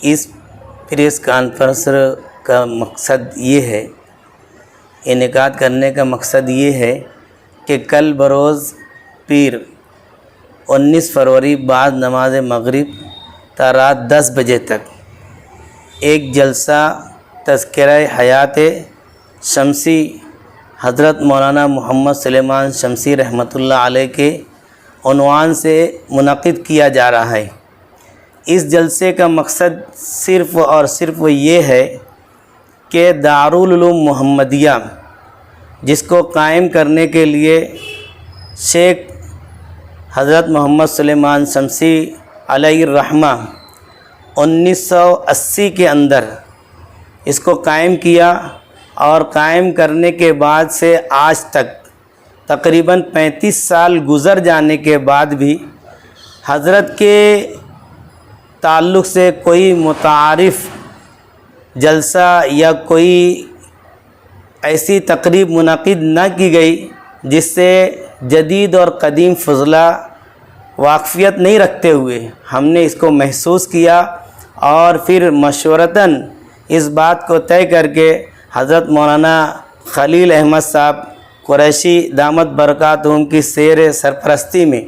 اس press conference کا مقصد یہ ہے، انعقاد کرنے کا مقصد یہ ہے کہ کل بروز پیر 19 فروری بعد نماز مغرب تا رات 10 بجے تک ایک جلسہ تذکرہ حیات شمسی حضرت مولانا محمد سلیمان شمسی رحمۃ اللہ علیہ کے عنوان سے منعقد کیا جا رہا ہے۔ اس جلسے کا مقصد صرف اور صرف یہ ہے کہ دارالعلوم محمدیہ جس کو قائم کرنے کے لیے شیخ حضرت محمد سلیمان شمسی علیہ الرحمہ 1980 کے اندر اس کو قائم کیا، اور قائم کرنے کے بعد سے آج تک تقریباً 35 سال گزر جانے کے بعد بھی حضرت کے تعلق سے کوئی متعارف جلسہ یا کوئی ایسی تقریب منعقد نہ کی گئی جس سے جدید اور قدیم فضلہ واقفیت نہیں رکھتے ہوئے ہم نے اس کو محسوس کیا، اور پھر مشورتاً اس بات کو طے کر کے حضرت مولانا خلیل احمد صاحب قریشی دامت برکاتہم کی سیر سرپرستی میں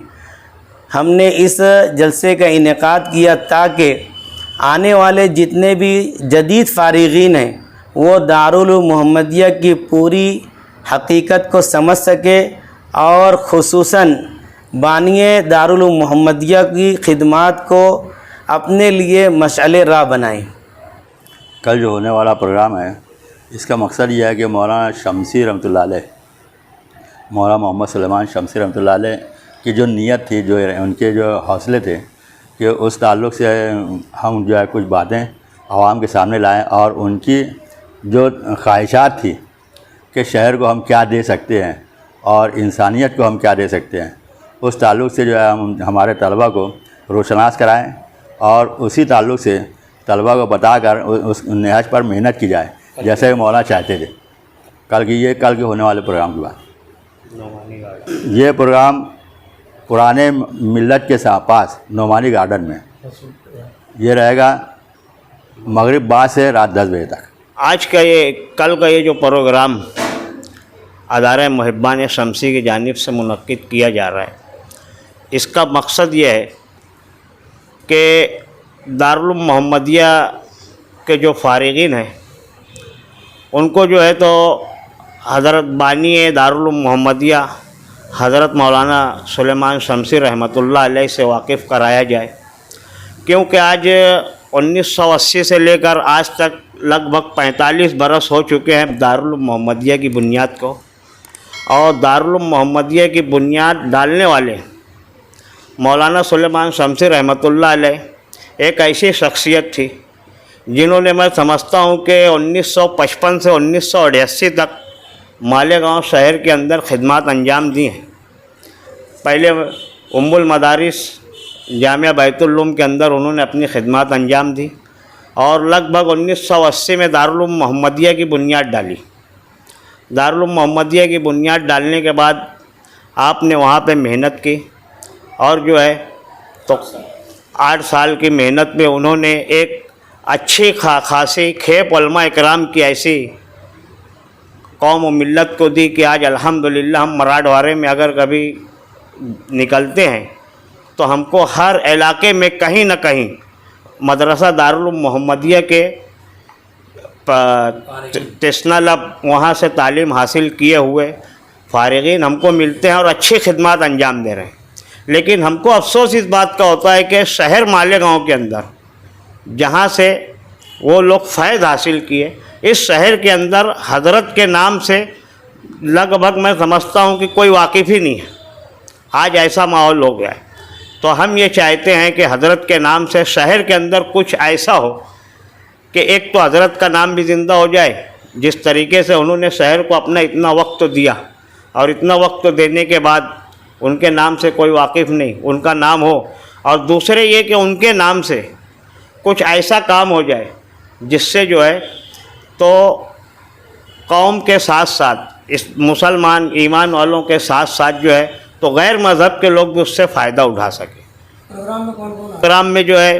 ہم نے اس جلسے کا انعقاد کیا تاکہ آنے والے جتنے بھی جدید فارغین ہیں وہ دارالعلوم محمدیہ کی پوری حقیقت کو سمجھ سکے، اور خصوصاً بانی دارالعلوم محمدیہ کی خدمات کو اپنے لیے مشعل راہ بنائیں۔ کل جو ہونے والا پروگرام ہے اس کا مقصد یہ ہے کہ مولانا شمسی رحمۃ اللہ علیہ، مولانا محمد سلیمان شمسی رحمۃ اللہ علیہ کی جو نیت تھی، جو ان کے جو حوصلے تھے، کہ اس تعلق سے ہم جو ہے کچھ باتیں عوام کے سامنے لائیں، اور ان کی جو خواہشات تھی کہ شہر کو ہم کیا دے سکتے ہیں اور انسانیت کو ہم کیا دے سکتے ہیں، اس تعلق سے جو ہے ہم ہمارے طلبہ کو روشناس کرائیں، اور اسی تعلق سے طلبہ کو بتا کر اس نہج پر محنت کی جائے جیسے کہ مولانا چاہتے تھے۔ کل کے ہونے والے پروگرام کی بات، یہ پروگرام پرانے ملت کے پاس نعمانی گارڈن میں یہ رہے گا مغرب بعد سے رات 10 بجے تک۔ کل کا یہ جو پروگرام ادارہ محبان شمسی کی جانب سے منعقد کیا جا رہا ہے، اس کا مقصد یہ ہے کہ دارالعلوم محمدیہ کے جو فارغین ہیں ان کو جو ہے تو حضرت بانی دارالعلوم محمدیہ حضرت مولانا سلیمان شمسی رحمۃ اللہ علیہ سے واقف کرایا جائے، کیونکہ آج 1980 سے لے کر آج تک لگ بھگ 45 برس ہو چکے ہیں دارالعلوم محمدیہ کی بنیاد کو، اور دارالعلوم محمدیہ کی بنیاد ڈالنے والے مولانا سلیمان شمسی رحمۃ اللہ علیہ ایک ایسی شخصیت تھی جنہوں نے، میں سمجھتا ہوں کہ 1955 سے 1988 تک مالیگاؤں شہر کے اندر خدمات انجام دی ہیں۔ پہلے ام المدارس جامعہ بیت العلوم کے اندر انہوں نے اپنی خدمات انجام دی، اور لگ بھگ 1980 میں دارالعلوم محمدیہ کی بنیاد ڈالی۔ دارالعلوم محمدیہ کی بنیاد ڈالنے کے بعد آپ نے وہاں پہ محنت کی، اور جو ہے تو 8 سال کی محنت میں انہوں نے ایک اچھی خاصی کھیپ علماء اکرام کی ایسی قوم و ملت کو دی کہ آج الحمدللہ ہم مراٹھوارے میں اگر کبھی نکلتے ہیں تو ہم کو ہر علاقے میں کہیں نہ کہیں مدرسہ دارالعلوم محمدیہ کے تسنا لب وہاں سے تعلیم حاصل کیے ہوئے فارغین ہم کو ملتے ہیں اور اچھی خدمات انجام دے رہے ہیں۔ لیکن ہم کو افسوس اس بات کا ہوتا ہے کہ شہر مالیگاؤں کے اندر جہاں سے وہ لوگ فیض حاصل کیے، اس شہر کے اندر حضرت کے نام سے لگ بھگ میں سمجھتا ہوں کہ کوئی واقف ہی نہیں ہے۔ آج ایسا ماحول ہو گیا ہے، تو ہم یہ چاہتے ہیں کہ حضرت کے نام سے شہر کے اندر کچھ ایسا ہو کہ ایک تو حضرت کا نام بھی زندہ ہو جائے، جس طریقے سے انہوں نے شہر کو اپنا اتنا وقت دیا، اور اتنا وقت دینے کے بعد ان کے نام سے کوئی واقف نہیں، ان کا نام ہو، اور دوسرے یہ کہ ان کے نام سے کچھ ایسا کام ہو جائے جس سے جو ہے تو قوم کے ساتھ ساتھ اس مسلمان ایمان والوں کے ساتھ ساتھ جو ہے تو غیر مذہب کے لوگ بھی اس سے فائدہ اٹھا سکیں۔ پروگرام میں جو ہے